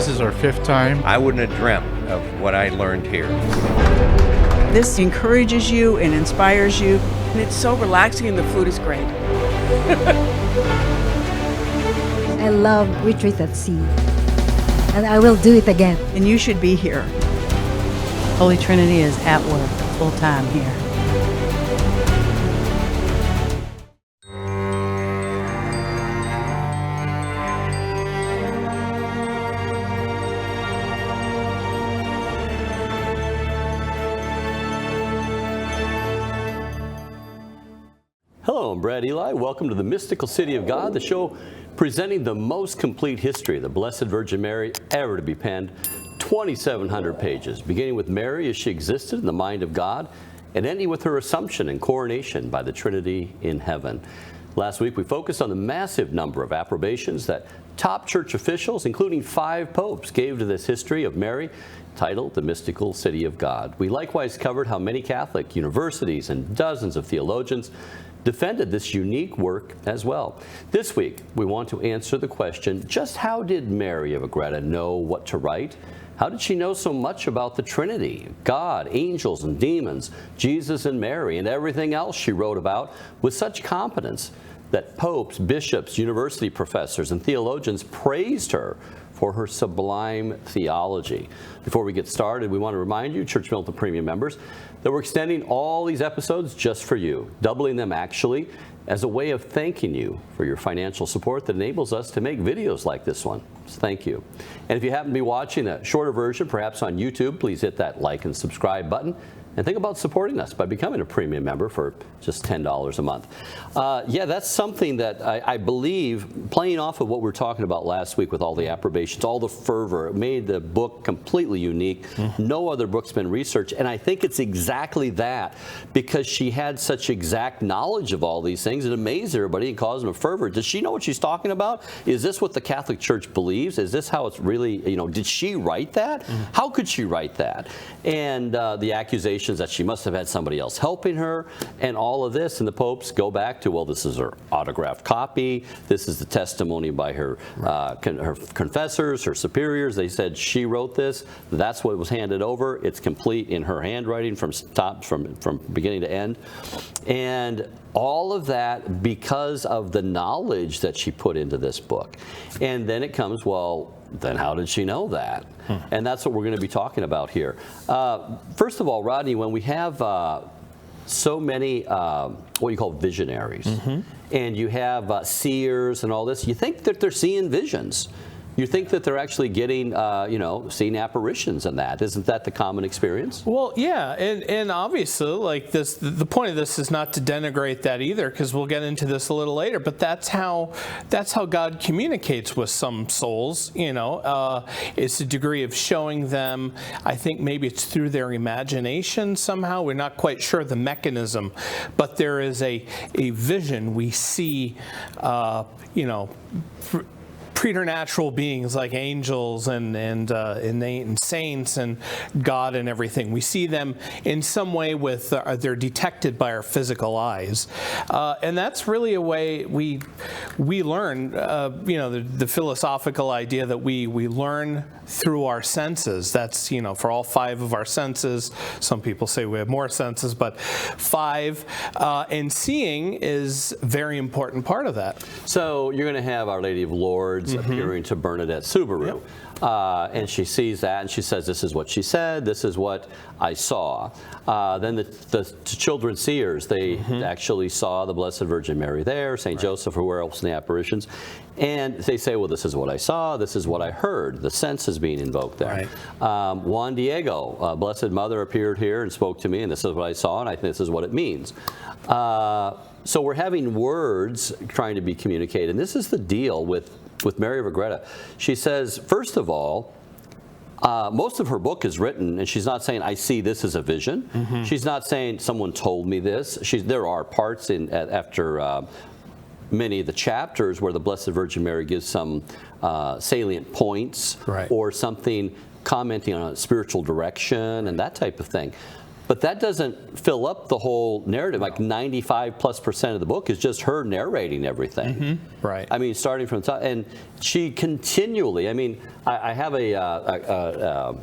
This is our 5th time. I wouldn't have dreamt of what I learned here. This encourages you and inspires you. And it's so relaxing, and the food is great. I love Retreat at Sea, and I will do it again. And you should be here. Holy Trinity is at work full time here. Hello, I'm Brad Eli. Welcome to the Mystical City of God, the show presenting the most complete history of the Blessed Virgin Mary ever to be penned. 2,700 pages, beginning with Mary as she existed in the mind of God, and ending with her assumption and coronation by the Trinity in heaven. Last week we focused on the massive number of approbations that top church officials, including 5 popes, gave to this history of Mary, titled The Mystical City of God. We likewise covered how many Catholic universities and dozens of theologians defended this unique work as well. This week, we want to answer the question, just how did Mary of Agreda know what to write? How did she know so much about the Trinity, God, angels and demons, Jesus and Mary, and everything else she wrote about with such confidence that popes, bishops, university professors, and theologians praised her for her sublime theology? Before we get started, we want to remind you, Church Militant Premium members, that we're extending all these episodes just for you, doubling them actually, as a way of thanking you for your financial support that enables us to make videos like this one. So thank you. And if you happen to be watching a shorter version, perhaps on YouTube, please hit that like and subscribe button. And think about supporting us by becoming a premium member for just $10 a month. Yeah, that's something that I believe, playing off of what we were talking about last week with all the approbations, all the fervor, it made the book completely unique. No other book's been researched, and I think it's exactly that, because she had such exact knowledge of all these things. It amazed everybody and caused them a fervor. Does she know what she's talking about? Is this what the Catholic Church believes? Is this how it's really, did she write that? How could she write that? And the accusation that she must have had somebody else helping her, and all of this, and the popes go back to, well, this is her autographed copy, this is the testimony by her her confessors, her superiors. They said she wrote this, that's what was handed over, it's complete in her handwriting from beginning to end. And all of that because of the knowledge that she put into this book. And then it comes, well, then how did she know that? And that's what we're going to be talking about here. First of all, Rodney, when we have so many what you call visionaries, and you have seers and all this, you think that they're seeing visions. You think that they're actually getting, seeing apparitions and that. Isn't that the common experience? Well, yeah, and obviously, like this, the point of this is not to denigrate that either, because we'll get into this a little later. But that's how God communicates with some souls. It's a degree of showing them. I think maybe it's through their imagination somehow. We're not quite sure the mechanism, but there is a vision we see. Preternatural beings like angels and saints and God and everything. We see them in some way with they're detected by our physical eyes, and that's really a way we learn. The philosophical idea that we learn through our senses. That's for all 5 of our senses. Some people say we have more senses, but 5, and seeing is a very important part of that. So you're going to have Our Lady of Lourdes appearing to Bernadette Subaru. Yep. And she sees that, and she says, this is what she said, this is what I saw. Then the children seers, they actually saw the Blessed Virgin Mary there, St. Joseph, or where else in the apparitions. And they say, well, this is what I saw, this is what I heard. The sense is being invoked there. Right. Juan Diego, Blessed Mother, appeared here and spoke to me, and this is what I saw, and I think this is what it means. So we're having words trying to be communicated. And this is the deal with Mary of Agreda. She says, first of all, most of her book is written, and she's not saying, I see this as a vision. She's not saying, someone told me this. There are parts after many of the chapters where the Blessed Virgin Mary gives some salient points or something commenting on a spiritual direction and that type of thing. But that doesn't fill up the whole narrative. Like 95+% of the book is just her narrating everything. Right. I mean, starting from the top, and she continually. I mean, I have a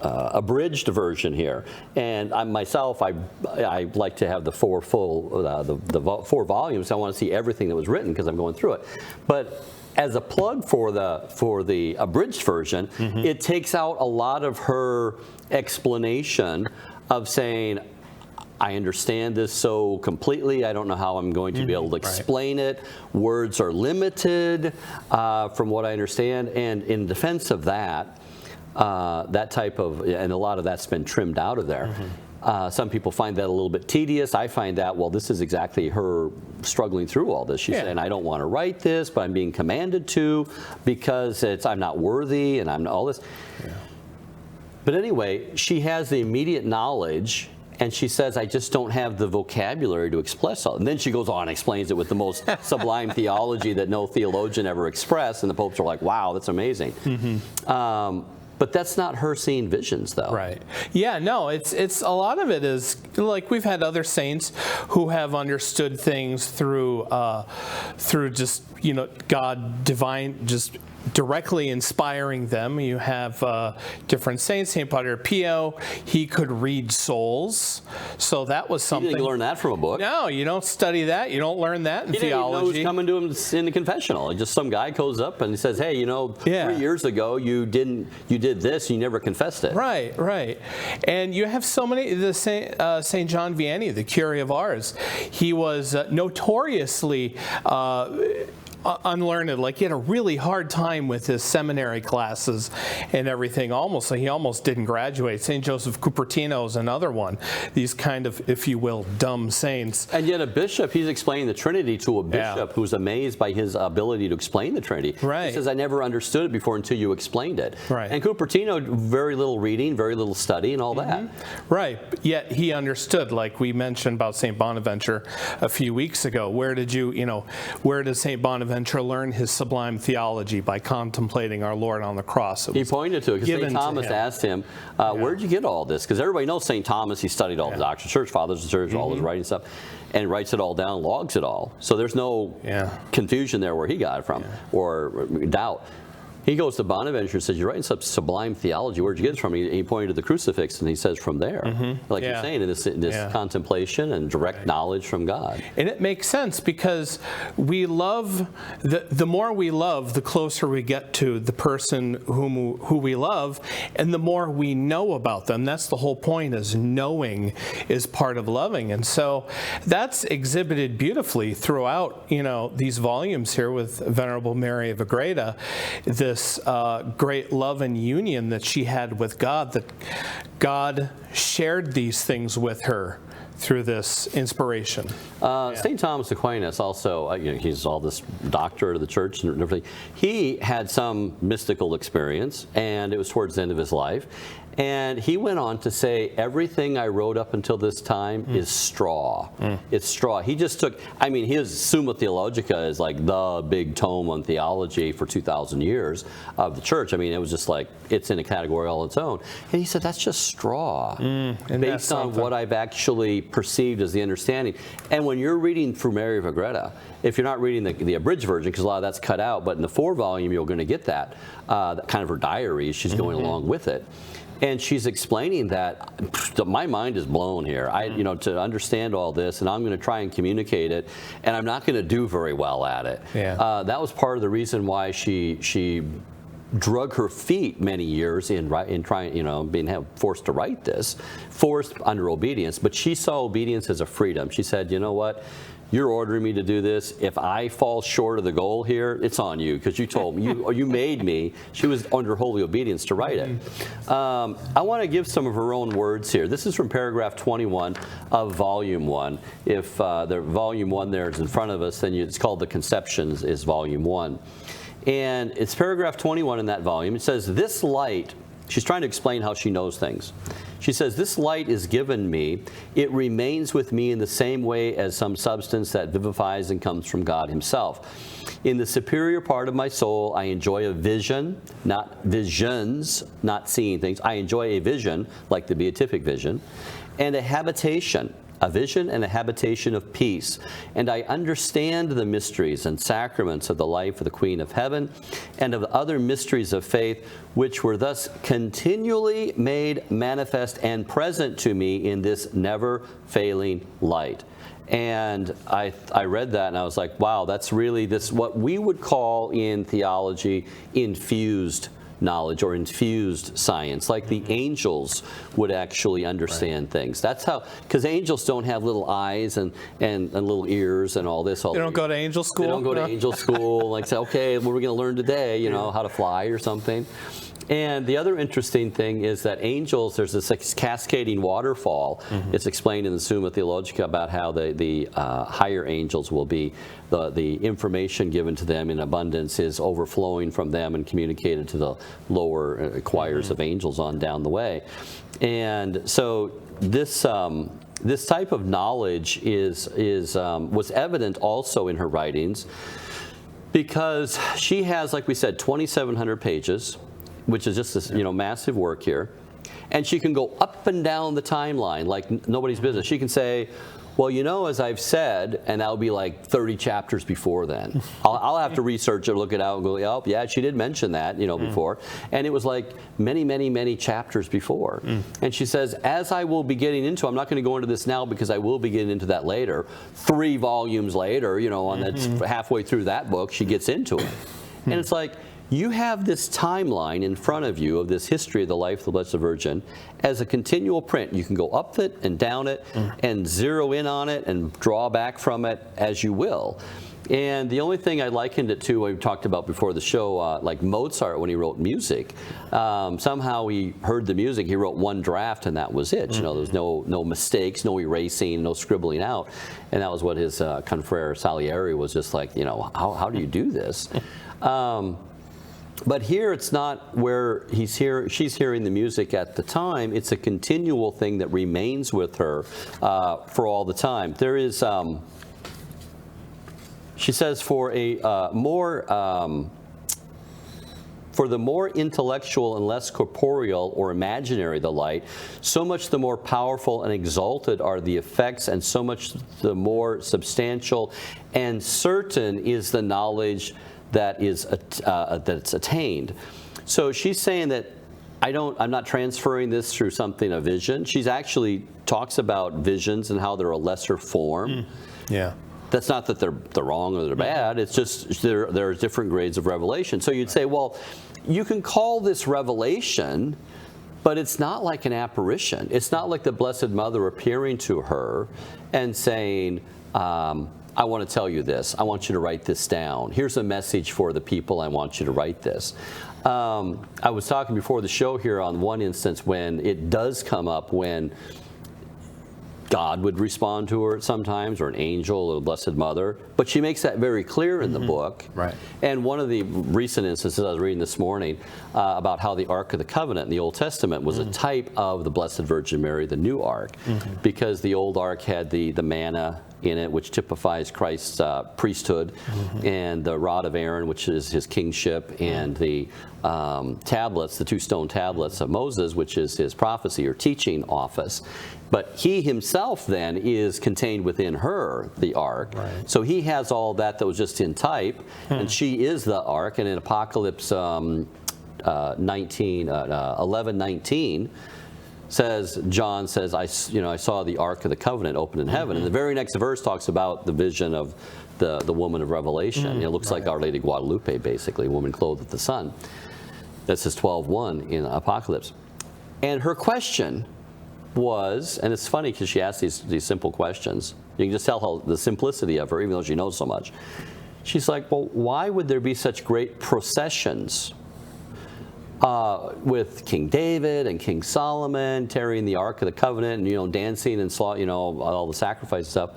abridged version here, and I like to have the four volumes. I want to see everything that was written because I'm going through it. But as a plug for the abridged version, it takes out a lot of her explanation of saying, I understand this so completely, I don't know how I'm going to be able to explain it. Words are limited from what I understand. And in defense of that, that type of, and a lot of that's been trimmed out of there. Some people find that a little bit tedious. I find that, well, this is exactly her struggling through all this. She's saying, I don't want to write this, but I'm being commanded to because I'm not worthy and I'm all this. But anyway, she has the immediate knowledge, and she says, I just don't have the vocabulary to express all. And then she goes on and explains it with the most sublime theology that no theologian ever expressed, and the popes are like, wow, that's amazing. But that's not her seeing visions, though. Right. Yeah, no, it's a lot of it is, like, we've had other saints who have understood things through just, God divine, just directly inspiring them. You have different saints. St. Padre Pio, he could read souls, so that was something. You didn't learn that from a book. No, you don't study that. You don't learn that in he theology. He didn't even know who's coming to him in the confessional. Just some guy goes up and he says, hey, 3 years ago you did this, you never confessed it. Right, right. And you have so many, the St. John Vianney, the Curé of Ars, he was notoriously unlearned. Like, he had a really hard time with his seminary classes and everything. He almost didn't graduate. St. Joseph Cupertino is another one. These kind of, if you will, dumb saints. And yet a bishop, he's explaining the Trinity to a bishop who's amazed by his ability to explain the Trinity. Right. He says, I never understood it before until you explained it. Right. And Cupertino, very little reading, very little study, and all that. Right. Yet he understood, like we mentioned about St. Bonaventure a few weeks ago. Where does St. Bonaventure learn his sublime theology? By contemplating our Lord on the cross. He pointed to it because St. Thomas asked him, where'd you get all this? Because everybody knows St. Thomas, he studied all the doctrine of church, fathers of the church, all his writing stuff, and writes it all down, logs it all. So there's no confusion there where he got it from or doubt. He goes to Bonaventure and says, you're writing such sublime theology. Where'd you get it from? He pointed to the crucifix, and he says, from there. Like you're saying, in this contemplation and direct knowledge from God. And it makes sense because we love, the more we love, the closer we get to the person who we love, and the more we know about them. That's the whole point, is knowing is part of loving. And so that's exhibited beautifully throughout, these volumes here with Venerable Mary of Agreda, this great love and union that she had with God, that God shared these things with her through this inspiration. St. Thomas Aquinas also, he's all this doctor of the church and everything. He had some mystical experience, and it was towards the end of his life. And he went on to say, everything I wrote up until this time is straw. It's straw. He just took, his Summa Theologica is like the big tome on theology for 2,000 years of the church. It was just like, it's in a category all its own. And he said, that's just straw, based on what I've actually perceived as the understanding. And when you're reading through Mary of Agreda, if you're not reading the abridged version, because a lot of that's cut out, but in the 4-volume, you're going to get that kind of her diary. She's going along with it. And she's explaining that my mind is blown here. To understand all this, and I'm going to try and communicate it, and I'm not going to do very well at it. That was part of the reason why she drug her feet many years in trying, being forced to write this, forced under obedience. But she saw obedience as a freedom. She said, you know what? You're ordering me to do this. If I fall short of the goal here, it's on you, because you told me, you made me. She was under holy obedience to write it. I want to give some of her own words here. This is from paragraph 21 of volume 1. If the volume 1 there is in front of us, then it's called The Conceptions, is volume 1. And it's paragraph 21 in that volume. It says, this light, she's trying to explain how she knows things. She says, this light is given me. It remains with me in the same way as some substance that vivifies and comes from God himself. In the superior part of my soul, I enjoy a vision, not visions, not seeing things. I enjoy a vision, like the beatific vision. and a habitation, a vision and a habitation of peace. And I understand the mysteries and sacraments of the life of the Queen of Heaven and of the other mysteries of faith, which were thus continually made manifest and present to me in this never failing light. And I read that and I was like, wow, that's really what we would call in theology infused knowledge or infused science, like the angels would actually understand things. That's how, because angels don't have little eyes and little ears and all this. They don't go to angel school? They don't go to angel school, like say, okay, what are we going to learn today, you know, how to fly or something. And the other interesting thing is that angels, there's this cascading waterfall. It's explained in the Summa Theologica about how the higher angels will be, the information given to them in abundance is overflowing from them and communicated to the lower choirs of angels on down the way. And so this type of knowledge was evident also in her writings, because she has, like we said, 2,700 pages, which is just this, massive work here. And she can go up and down the timeline like nobody's business. She can say, well, as I've said, and that'll be like 30 chapters before then. I'll have to research it, look it out, and go, oh, yeah, she did mention that, before. And it was like many, many, many chapters before. And she says, as I will be getting into, I'm not going to go into this now because I will be getting into that later. 3 volumes later, and that's halfway through that book, she gets into it. And it's like, you have this timeline in front of you of this history of the life of the Blessed Virgin as a continual print. You can go up it and down it and zero in on it and draw back from it as you will. And the only thing I likened it to, we talked about before the show, like Mozart when he wrote music. Somehow he heard the music, he wrote one draft and that was it. There was no mistakes, no erasing, no scribbling out. And that was what his confrere Salieri was just like, how do you do this? But here it's not where she's hearing the music at the time. It's a continual thing that remains with her for all the time. There is, she says, for the more intellectual and less corporeal or imaginary the light, so much the more powerful and exalted are the effects, and so much the more substantial and certain is the knowledge that's attained. So she's saying that I'm not transferring this through something, a vision. She's actually talks about visions and how they're a lesser form. Yeah. That's not that they're wrong or they're bad. It's just there are different grades of revelation. So you'd say, well, you can call this revelation, but it's not like an apparition. It's not like the Blessed Mother appearing to her and saying, I want to tell you this. I want you to write this down. Here's a message for the people. I want you to write this. I was talking before the show here on one instance when it does come up when God would respond to her sometimes, or an angel, or the Blessed Mother. But she makes that very clear in the book. Right. And one of the recent instances I was reading this morning about how the Ark of the Covenant in the Old Testament was a type of the Blessed Virgin Mary, the new Ark, because the old Ark had the manna in it, which typifies Christ's priesthood, and the rod of Aaron, which is his kingship, and the tablets, the 2 stone tablets of Moses, which is his prophecy or teaching office. But he himself then is contained within her, the Ark. Right. So he has all that was just in type, and she is the Ark. And in Apocalypse 11:19, John says, I saw the Ark of the Covenant open in heaven. And the very next verse talks about the vision of the woman of Revelation. It looks like Our Lady Guadalupe, basically, a woman clothed with the sun. That says 12:1 in Apocalypse. And her question was, and it's funny because she asked these simple questions. You can just tell how the simplicity of her, even though she knows so much. She's like, well, why would there be such great processions with King David and King Solomon carrying the Ark of the Covenant and dancing and all the sacrifice stuff?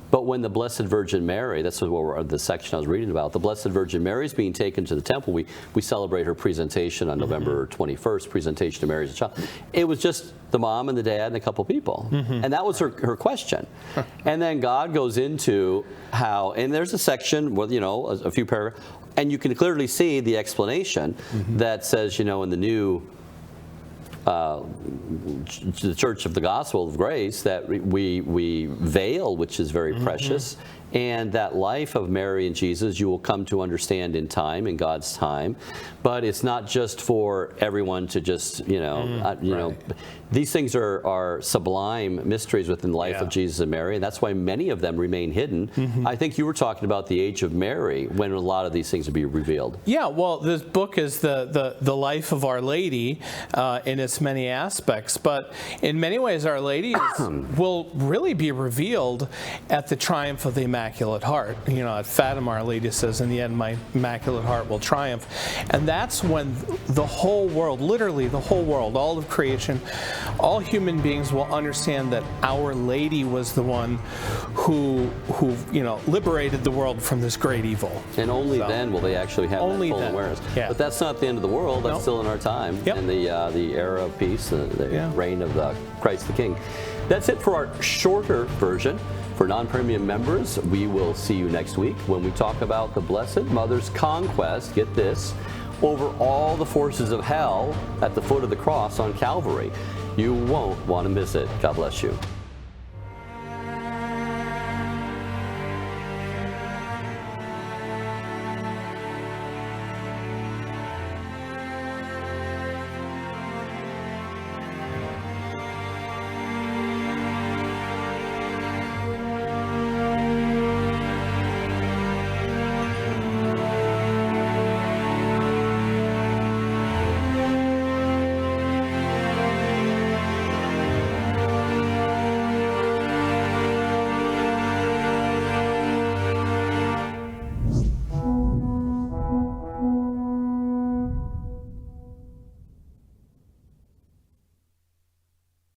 But when the Blessed Virgin Mary, that's what the section I was reading about, the Blessed Virgin Mary is being taken to the temple. We celebrate her presentation on November 21st, presentation of Mary as a child. It was just the mom and the dad and a couple people. And that was her question. And then God goes into how, and there's a section with, a few paragraphs, and you can clearly see the explanation that says, in the new the Church of the Gospel of Grace that we veil, which is very precious. And that life of Mary and Jesus you will come to understand in time, in God's time. But it's not just for everyone to just, you know, these things are sublime mysteries within the life of Jesus and Mary, and that's why many of them remain hidden. I think you were talking about the age of Mary, when a lot of these things will be revealed. Yeah, well, this book is the life of Our Lady in its many aspects, but in many ways Our Lady will really be revealed at the triumph of the Immaculate Heart. You know, at Fatima, Our Lady says, in the end, my Immaculate Heart will triumph. And that's when the whole world, literally the whole world, all of creation, all human beings will understand that Our Lady was the one who you know, liberated the world from this great evil. And only then will they actually have that full awareness. Yeah. But that's not the end of the world. That's still in our time, and the era of peace, the reign of Christ the King. That's it for our shorter version. For non-premium members, we will see you next week when we talk about the Blessed Mother's conquest, get this, over all the forces of hell at the foot of the cross on Calvary. You won't want to miss it. God bless you.